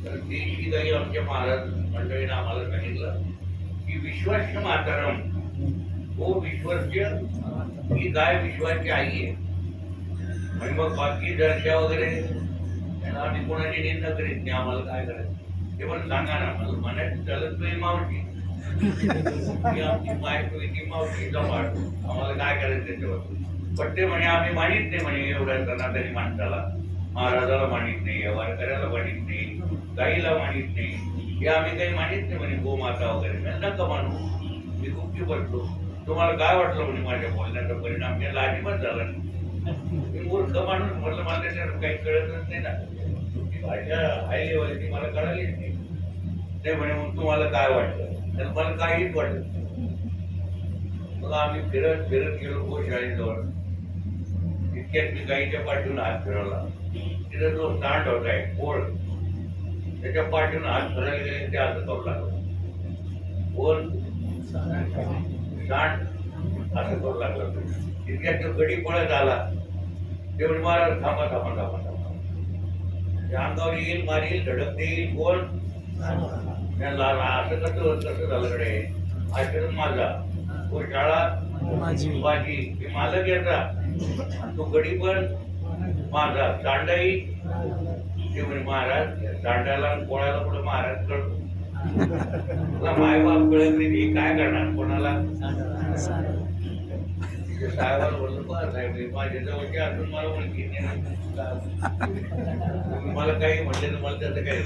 तर देशी गाई आमच्या महाराज मंडळीने आम्हाला सांगितलं की विश्वास्य मातरम, हो विश्वस्य, ही गाय विश्वाची आई आहे. आणि मग बाकी दर्शा वगैरे त्यांना आम्ही कोणाची निंदा करीत नाही. आम्हाला काय करायचं ते पण सांगा ना. मला म्हणायचं चालत नाही मावशी, ही आमची बायको ती मावशी जवळ, आम्हाला काय करायचं त्याच्यावर. पण ते म्हणे आम्ही मानित नाही म्हणे एवढ्या सनातनी माणसाला, महाराजाला मानित नाही, वारकऱ्याला मानित नाही, गाईला मानित नाही, हे आम्ही काही मानित नाही म्हणे, गोमाता वगैरे. नका मानू, मी गुपची पडतो. तुम्हाला काय वाटलं म्हणे माझ्या बोलण्याचा परिणाम? याला अजिबात झाला नाही. मी मूर्ख माणूस म्हटलं, मला त्याच्यावर काही कळतच नाही ना. ती भाषा हाय लेवलची मला कळालीच नाही. ते म्हणे मग तुम्हाला काय वाटलं? तर मला काहीच वाटलं. मग आम्ही फिरत फिरत गेलो गोशाळेजवळ. इतक्यात मी गाईच्या पाठीवरून हात फिरवला. तिथं जो स्टार्ट होता आहे पोळ, त्याच्या पाठीवरून हात फिरायला गेले, ते असं करू लागलो. पोळ स्टार्ट असं करू लागलं. इतक्यात तो गडी पळत आला. तेवढी महाराज थांबा थांबा थांबा थांबा, त्या अंगावर येईल, मारील, धडक देईल, कोण असं कसं झालं कडे. आश्रम माझा, तो शाळा माझी, मी मालक याचा, तो गडी पण माझा, सांडाई ते म्हणे महाराज. सांडायला पोळ्याला पुढे महाराज कळतो. तुला मायबाप कळत नाही, काय करणार कोणाला? साहेबाला बोललो, बा साहेब माझ्या जवळचे अजून मला ओळखी नाही, मला काही म्हटलं तर मला त्याचं काही